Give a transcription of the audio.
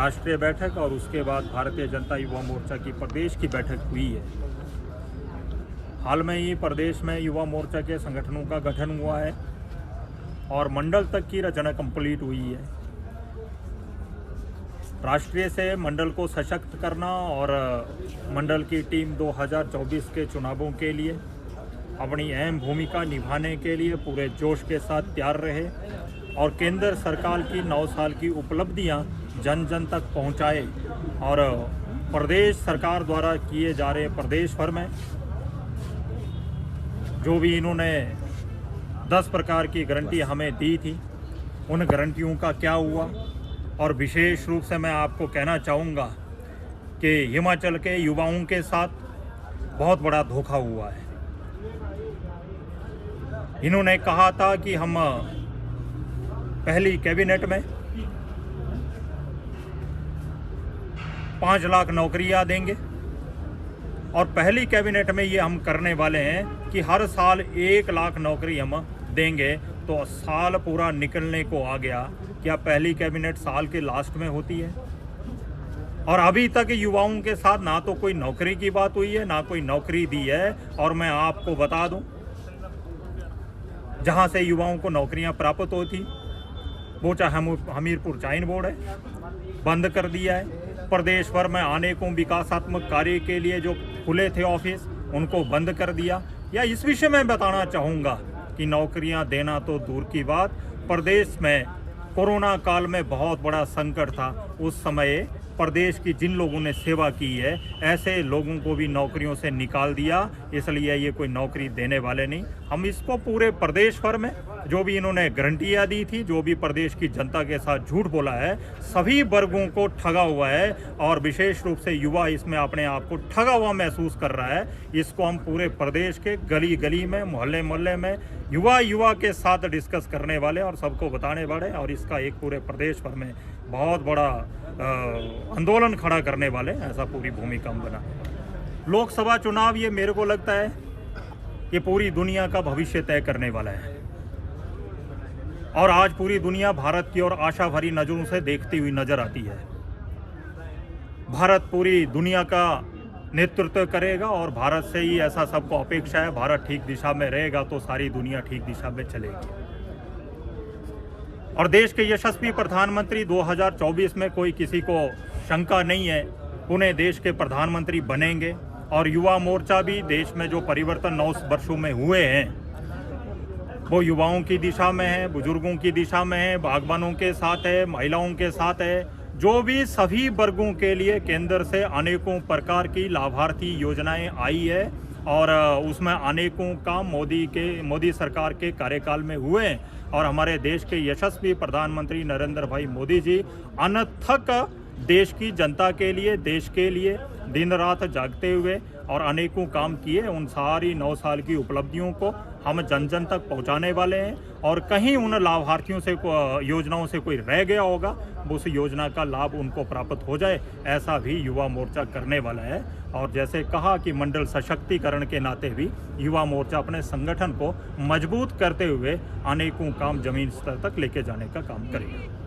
राष्ट्रीय बैठक और उसके बाद भारतीय जनता युवा मोर्चा की प्रदेश की बैठक हुई है। हाल में ही प्रदेश में युवा मोर्चा के संगठनों का गठन हुआ है और मंडल तक की रचना कंप्लीट हुई है। राष्ट्रीय से मंडल को सशक्त करना और मंडल की टीम 2024 के चुनावों के लिए अपनी अहम भूमिका निभाने के लिए पूरे जोश के साथ तैयार रहे और केंद्र सरकार की 9 साल की उपलब्धियां जन जन तक पहुंचाए और प्रदेश सरकार द्वारा किए जा रहे प्रदेश भर में जो भी इन्होंने 10 प्रकार की गारंटी हमें दी थी, उन गारंटियों का क्या हुआ। और विशेष रूप से मैं आपको कहना चाहूँगा कि हिमाचल के युवाओं के साथ बहुत बड़ा धोखा हुआ है। इन्होंने कहा था कि हम पहली कैबिनेट में 5 लाख नौकरियां देंगे और पहली कैबिनेट में ये हम करने वाले हैं कि हर साल 1 लाख नौकरी हम देंगे। तो साल पूरा निकलने को आ गया। क्या पहली कैबिनेट साल के लास्ट में होती है? और अभी तक युवाओं के साथ ना तो कोई नौकरी की बात हुई है, ना कोई नौकरी दी है। और मैं आपको बता दूं, जहां से युवाओं को नौकरियां प्राप्त होती, वो चाहे हमीरपुर जाइन बोर्ड है, बंद कर दिया है। प्रदेश भर में अनेकों विकासात्मक कार्य के लिए जो खुले थे ऑफिस, उनको बंद कर दिया। या इस विषय में बताना चाहूँगा कि नौकरियां देना तो दूर की बात, प्रदेश में कोरोना काल में बहुत बड़ा संकट था। उस समय प्रदेश की जिन लोगों ने सेवा की है, ऐसे लोगों को भी नौकरियों से निकाल दिया। इसलिए ये कोई नौकरी देने वाले नहीं। हम इसको पूरे प्रदेश भर में जो भी इन्होंने गारंटियाँ दी थी, जो भी प्रदेश की जनता के साथ झूठ बोला है, सभी वर्गों को ठगा हुआ है और विशेष रूप से युवा इसमें अपने आप को ठगा हुआ महसूस कर रहा है। इसको हम पूरे प्रदेश के गली गली में, मोहल्ले मोहल्ले में युवा के साथ डिस्कस करने वाले और सबको बताने वाले और इसका एक पूरे प्रदेश भर में बहुत बड़ा आंदोलन खड़ा करने वाले, ऐसा पूरी भूमिका हम बना। लोकसभा चुनाव ये मेरे को लगता है कि पूरी दुनिया का भविष्य तय करने वाला है और आज पूरी दुनिया भारत की ओर आशा भरी नजरों से देखती हुई नजर आती है। भारत पूरी दुनिया का नेतृत्व करेगा और भारत से ही ऐसा सबको अपेक्षा है। भारत ठीक दिशा में रहेगा तो सारी दुनिया ठीक दिशा में चलेगी। और देश के यशस्वी प्रधानमंत्री 2024 में कोई किसी को शंका नहीं है, पुनः देश के प्रधानमंत्री बनेंगे। और युवा मोर्चा भी देश में जो परिवर्तन 9 वर्षों में हुए हैं, वो युवाओं की दिशा में है, बुजुर्गों की दिशा में है, बागबानों के साथ है, महिलाओं के साथ है। जो भी सभी वर्गों के लिए केंद्र से अनेकों प्रकार की लाभार्थी योजनाएं आई है और उसमें अनेकों काम मोदी सरकार के कार्यकाल में हुए हैं। और हमारे देश के यशस्वी प्रधानमंत्री नरेंद्र भाई मोदी जी अनथक देश की जनता के लिए, देश के लिए दिन रात जागते हुए और अनेकों काम किए। उन सारी 9 साल की उपलब्धियों को हम जन जन तक पहुंचाने वाले हैं और कहीं उन लाभार्थियों से योजनाओं से कोई रह गया होगा, उस योजना का लाभ उनको प्राप्त हो जाए, ऐसा भी युवा मोर्चा करने वाला है। और जैसे कहा कि मंडल सशक्तिकरण के नाते भी युवा मोर्चा अपने संगठन को मजबूत करते हुए अनेकों काम जमीन स्तर तक लेके जाने का काम करेगा।